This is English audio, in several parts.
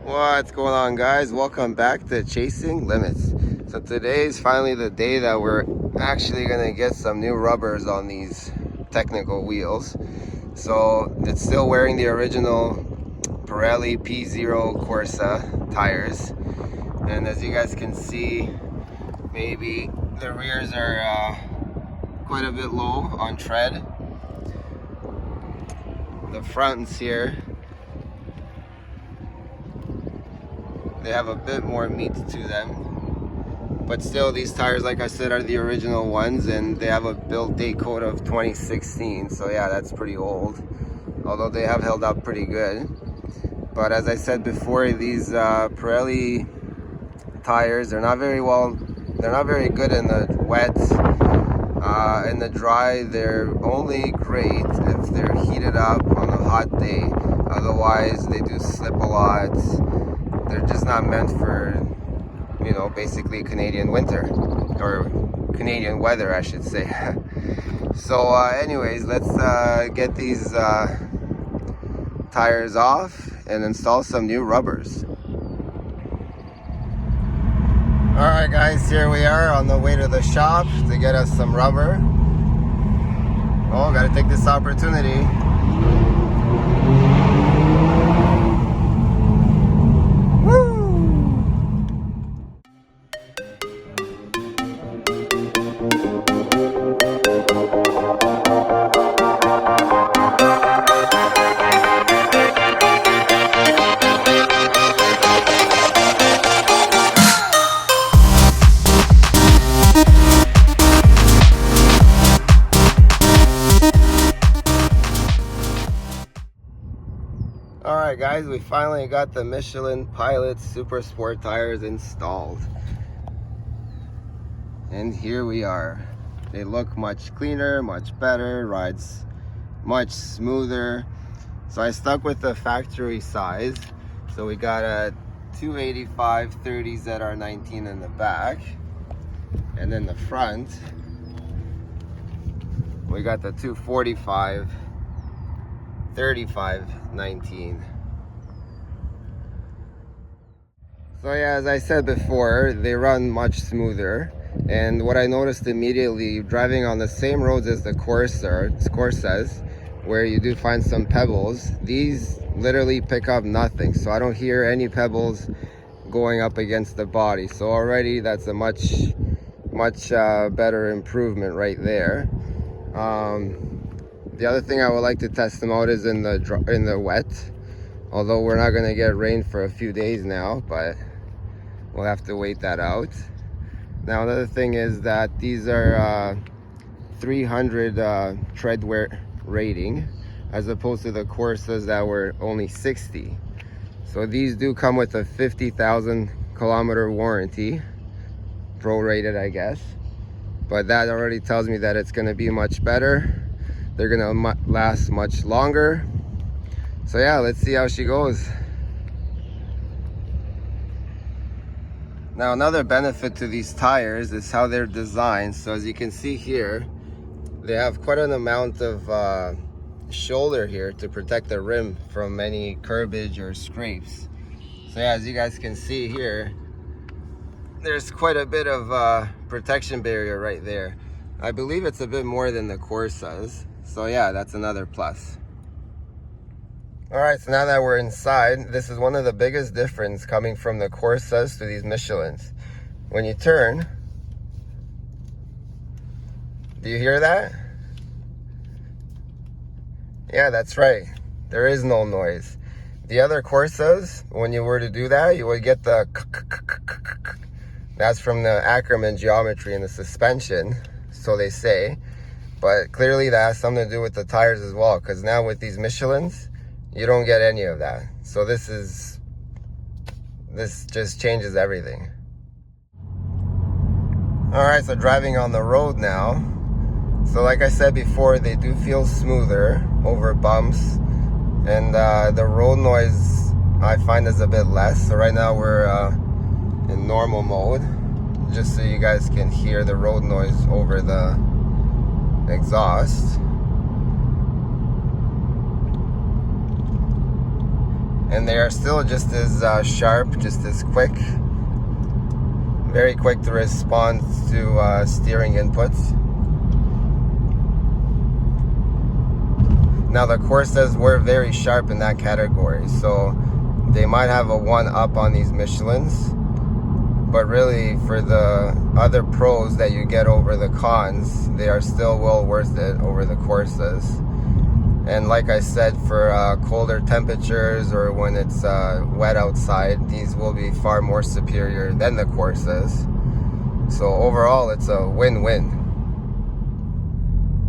What's going on, guys? Welcome back to Chasing Limits. So today is finally the day that we're actually gonna get some new rubbers on these technical wheels. So it's still wearing the original Pirelli P0 Corsa tires, and as you guys can see, maybe the rears are quite a bit low on tread. The fronts here, they have a bit more meat to them, but still these tires, like I said, are the original ones, and they have a build date code of 2016. So yeah, that's pretty old, although they have held up pretty good. But as I said before, these Pirelli tires, they're not very good in the wet. In the dry, they're only great if they're heated up on a hot day. Otherwise, they do slip a lot. They're just not meant for, you know, basically Canadian winter, or Canadian weather, I should say. So anyways, let's get these tires off and install some new rubbers. Alright guys, here we are on the way to the shop to get us some rubber. Oh, gotta take this opportunity. Alright guys, we finally got the Michelin Pilot Super Sport tires installed. And here we are. They look much cleaner, much better, rides much smoother. So I stuck with the factory size. So we got a 285 30 ZR19 in the back. And in the front, we got the 245 3519. So yeah, as I said before, they run much smoother. And what I noticed immediately driving on the same roads as the Corsas, where you do find some pebbles, these literally pick up nothing. So I don't hear any pebbles going up against the body. So already that's a much better improvement right there. The other thing I would like to test them out is in the wet, although we're not going to get rain for a few days now, but we'll have to wait that out. Now another thing is that these are 300 tread wear rating, as opposed to the Corsas that were only 60. So these do come with a 50,000 kilometer warranty, prorated I guess, but that already tells me that it's going to be much better. They're gonna last much longer. So yeah, let's see how she goes. Now another benefit to these tires is how they're designed. So as you can see here, they have quite an amount of shoulder here to protect the rim from any curbage or scrapes. So yeah, as you guys can see here, there's quite a bit of protection barrier right there. I believe it's a bit more than the Corsas. So yeah, that's another plus. Alright, so now that we're inside, this is one of the biggest difference coming from the Corsas to these Michelins. When you turn, do you hear that? Yeah, that's right. There is no noise. The other Corsas, when you were to do that, you would get the that's from the Ackerman geometry in the suspension, so they say. But clearly that has something to do with the tires as well, because now with these Michelins, you don't get any of that. So this just changes everything. Alright, so driving on the road now. So like I said before, they do feel smoother over bumps, and the road noise I find is a bit less. So right now we're in normal mode, just so you guys can hear the road noise over the exhaust. and they are still just as sharp, just as quick, very quick to respond to steering inputs. Now the Corsas were very sharp in that category, so they might have a 1 up on these Michelins, but really for the other pros that you get over the cons, they are still well worth it over the Corsas. And like I said, for colder temperatures or when it's wet outside, these will be far more superior than the Corsas. So overall, it's a win-win.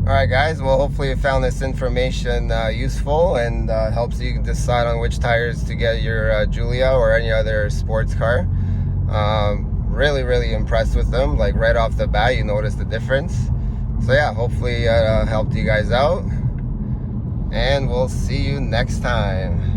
Alright guys, well hopefully you found this information useful and helps you decide on which tires to get your Giulia or any other sports car. Really impressed with them. Like right off the bat you notice the difference. So yeah, hopefully it helped you guys out, and we'll see you next time.